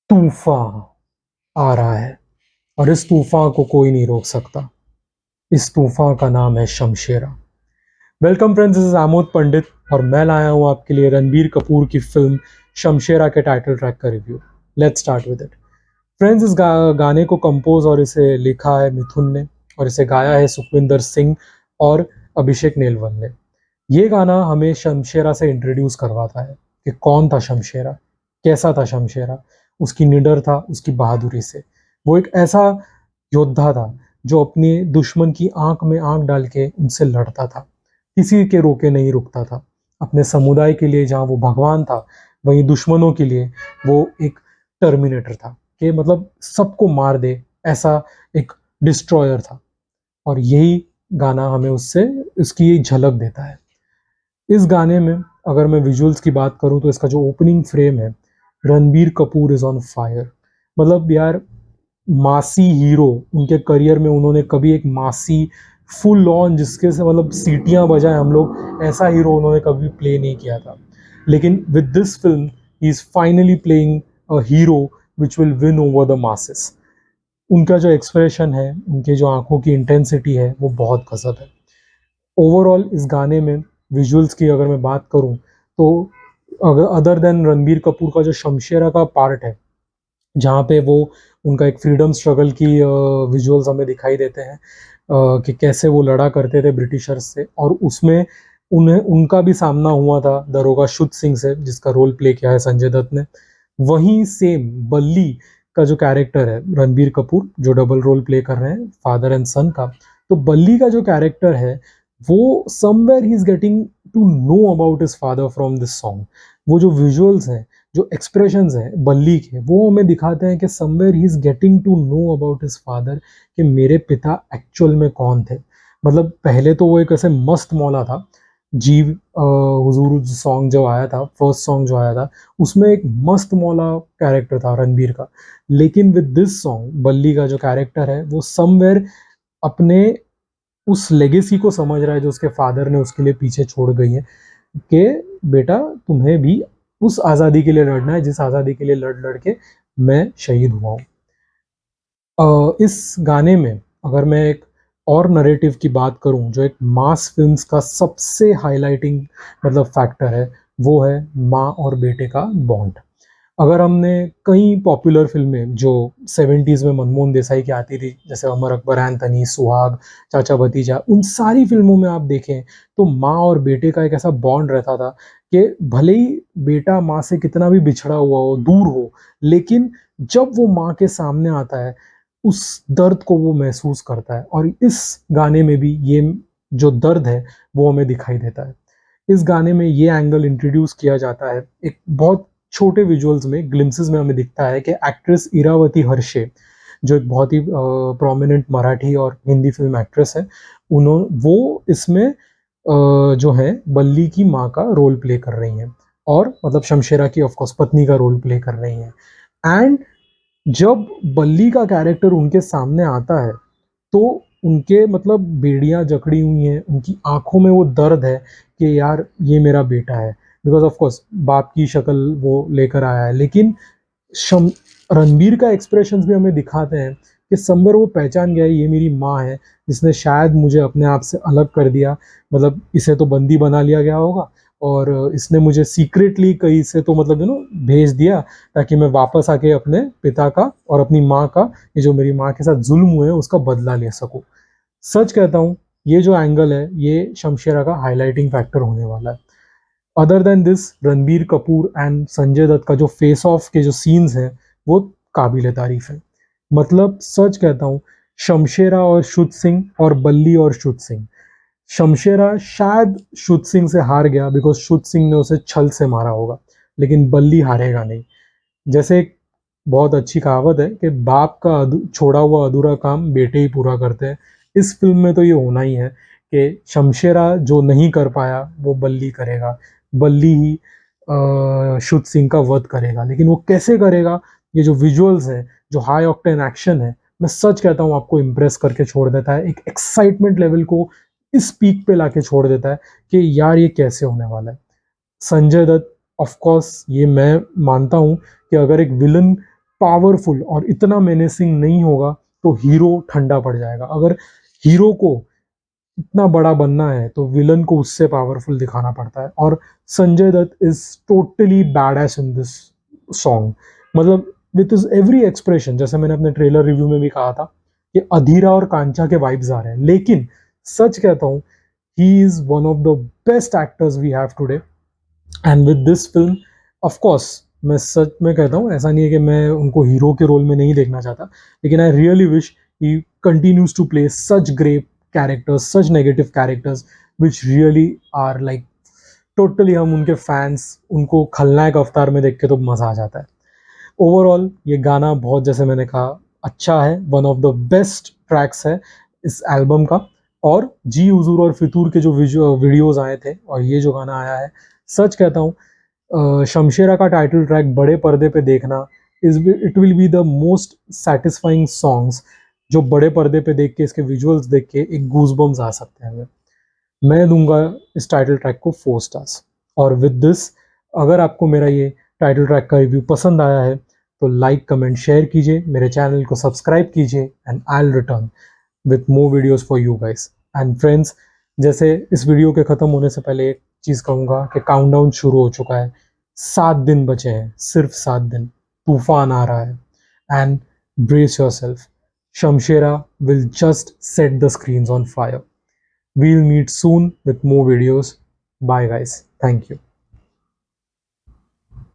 तूफान आ रहा है और इस तूफान को कोई नहीं रोक सकता। इस तूफान का नाम है Shamshera. Welcome friends, this is Amod Pandit और मैं लाया हूं आपके लिए रणबीर कपूर की फिल्म शमशेरा के टाइटल ट्रैक का review. Let's start with it. Friends, इस गाने को कंपोज और इसे लिखा है मिथुन ने और इसे गाया है सुखविंदर सिंह और अभिषेक नेलवल ने। ये गाना हमें शमशेरा से इंट्रोड्यूस करवाता है कि कौन था शमशेरा, कैसा था शमशेरा। उसकी निडर था, उसकी बहादुरी से। वो एक ऐसा योद्धा था जो अपने दुश्मन की आंख में आंख डाल के उनसे लड़ता था, किसी के रोके नहीं रुकता था। अपने समुदाय के लिए जहाँ वो भगवान था, वहीं दुश्मनों के लिए वो एक टर्मिनेटर था कि मतलब सबको मार दे, ऐसा एक डिस्ट्रॉयर था। और यही गाना हमें उससे उसकी झलक देता है। इस गाने में अगर मैं विजुअल्स की बात करूं तो इसका जो ओपनिंग फ्रेम है, Ranbir Kapoor is on fire. मतलब यार, मासी हीरो उनके करियर में उन्होंने कभी एक मासी फुल ऑन जिसके से मतलब सीटियां बजाए हम लोग, ऐसा हीरो उन्होंने कभी प्ले नहीं किया था। लेकिन with this film he is finally playing a hero which will win over the masses. उनका जो एक्सप्रेशन है, उनके जो आंखों की इंटेंसिटी है, वो बहुत गजब है। ओवरऑल इस गाने में विजुअल्स की अगर मैं बात करूं तो अगर अदर देन रणबीर कपूर का जो शमशेरा का पार्ट है, जहाँ पे वो उनका एक फ्रीडम स्ट्रगल की विजुअल्स हमें दिखाई देते हैं कि कैसे वो लड़ा करते थे ब्रिटिशर्स से, और उसमें उन्हें उनका भी सामना हुआ था दरोगा शुद्ध सिंह से, जिसका रोल प्ले किया है संजय दत्त ने। वहीं सेम बल्ली का जो कैरेक्टर है, रणबीर कपूर जो डबल रोल प्ले कर रहे हैं फादर एंड सन का, तो बल्ली का जो कैरेक्टर है वो somewhere he is getting to know about his father from this song. वो जो विजुअल्स हैं, जो एक्सप्रेशंस हैं बल्ली के, वो हमें दिखाते हैं कि somewhere he is getting to know about his father, कि मेरे पिता एक्चुअल में कौन थे। मतलब पहले तो वो एक ऐसे मस्त मौला था। जीव हुजूर सॉन्ग जो आया था, फर्स्ट सॉन्ग जो आया था, उसमें एक मस्त मौला कैरेक्टर था रणबीर का। लेकिन विद दिस सॉन्ग बल्ली का जो कैरेक्टर है वो समवेयर अपने उस लेगेसी को समझ रहा है जो उसके फादर ने उसके लिए पीछे छोड़ गई है, कि बेटा तुम्हें भी उस आज़ादी के लिए लड़ना है जिस आज़ादी के लिए लड़ लड़ के मैं शहीद हुआ हूँ। इस गाने में अगर मैं एक और नरेटिव की बात करूं, जो एक मास फिल्म्स का सबसे हाईलाइटिंग मतलब फैक्टर है, वो है माँ और बेटे का बॉन्ड। अगर हमने कई पॉपुलर फिल्में जो 70s में मनमोहन देसाई की आती थी, जैसे अमर अकबर एंथनी, सुहाग, चाचा भतीजा, उन सारी फिल्मों में आप देखें तो माँ और बेटे का एक ऐसा बॉन्ड रहता था कि भले ही बेटा माँ से कितना भी बिछड़ा हुआ हो, दूर हो, लेकिन जब वो माँ के सामने आता है उस दर्द को वो महसूस करता है। और इस गाने में भी ये जो दर्द है वो हमें दिखाई देता है। इस गाने में ये एंगल इंट्रोड्यूस किया जाता है एक बहुत छोटे विजुअल्स में, ग्लिम्सेस में हमें दिखता है कि एक्ट्रेस इरावती हर्षे, जो एक बहुत ही प्रोमिनेंट मराठी और हिंदी फिल्म एक्ट्रेस है, वो इसमें जो है बल्ली की माँ का रोल प्ले कर रही हैं, और मतलब शमशेरा की ऑफकोर्स पत्नी का रोल प्ले कर रही हैं। एंड जब बल्ली का कैरेक्टर उनके सामने आता है तो उनके मतलब बेड़ियां जकड़ी हुई हैं, उनकी आंखों में वो दर्द है कि यार ये मेरा बेटा है। बिकॉज ऑफ कोर्स बाप की शक्ल वो लेकर आया है, लेकिन शम रणबीर का एक्सप्रेशंस भी हमें दिखाते हैं कि समवेयर वो पहचान गया है, ये मेरी माँ है जिसने शायद मुझे अपने आप से अलग कर दिया। मतलब इसे तो बंदी बना लिया गया होगा और इसने मुझे सीक्रेटली कहीं से तो मतलब भेज दिया, ताकि मैं वापस आके अपने पिता का और अपनी माँ का, ये जो मेरी माँ के साथ जुल्म हुए हैं उसका बदला ले सकूं। सच कहता हूँ, ये जो एंगल है ये शमशेरा का हाईलाइटिंग फैक्टर होने वाला है। Other than this, Ranbir Kapoor and Sanjay Dutt का जो फेस ऑफ के जो सीन्स हैं वो काबिल तारीफ है। मतलब सच कहता हूँ, शमशेरा और शुद्ध सिंह और बल्ली और शुद्ध सिंह, शमशेरा शायद शुद्ध सिंह से हार गया बिकॉज शुद्ध सिंह ने उसे छल से मारा होगा, लेकिन बल्ली हारेगा नहीं। जैसे एक बहुत अच्छी कहावत है कि बाप का छोड़ा हुआ अधूरा काम बेटे ही पूरा करते हैं। इस फिल्म में तो ये होना ही है कि शमशेरा जो नहीं कर पाया वो बल्ली करेगा। बल्ली ही शुद्ध सिंह का वध करेगा, लेकिन वो कैसे करेगा, ये जो विजुअल्स है, जो हाई ऑक्टेन एक्शन है, मैं सच कहता हूँ आपको इम्प्रेस करके छोड़ देता है। एक एक्साइटमेंट लेवल को इस पीक पे लाके छोड़ देता है कि यार ये कैसे होने वाला है। संजय दत्त, ऑफ कोर्स ये मैं मानता हूँ कि अगर एक विलन पावरफुल और इतना मेनेसिंग नहीं होगा तो हीरो ठंडा पड़ जाएगा। अगर हीरो को इतना बड़ा बनना है तो विलन को उससे पावरफुल दिखाना पड़ता है। और Sanjay Dutt is totally badass in this song. मतलब विथ इज एवरी एक्सप्रेशन, जैसे मैंने अपने ट्रेलर रिव्यू में भी कहा था कि अधीरा और कांचा के वाइब्स आ रहे हैं, लेकिन सच कहता हूँ he is one of the best actors we have today. And with this film, of course मैं सच में कहता हूँ, ऐसा नहीं है कि मैं उनको हीरो के रोल में नहीं देखना चाहता, लेकिन I really wish he continues to play such great characters, such negative characters which really are like totally, हम उनके फैंस, उनको खलनायक अवतार में देख के तो मज़ा आ जाता है। ओवरऑल ये गाना बहुत, जैसे मैंने कहा, अच्छा है, one of the best tracks है इस एल्बम का। और जी हुजूर और फितूर के जो वीडियोस आए थे और ये जो गाना आया है, सच कहता हूँ शमशेरा का टाइटल ट्रैक बड़े पर्दे पे देखना is it will be the most satisfying songs, जो बड़े पर्दे पे देख के, इसके विजुअल्स देख के एक गूजबम्स आ सकते हैं। मैं दूंगा इस टाइटल ट्रैक को 4 स्टार्स। और विद दिस, अगर आपको मेरा ये टाइटल ट्रैक का रिव्यू पसंद आया है तो लाइक कमेंट शेयर कीजिए, मेरे चैनल को सब्सक्राइब कीजिए, and I will return with more videos for you guys and friends. जैसे इस वीडियो के ख़त्म होने से पहले एक चीज़ कहूँगा कि काउंटडाउन शुरू हो चुका है, 7 दिन बचे हैं, सिर्फ 7 दिन। तूफान आ रहा है and brace your self, Shamshera will just set the screens on fire. We'll meet soon with more videos. Bye, guys. Thank you.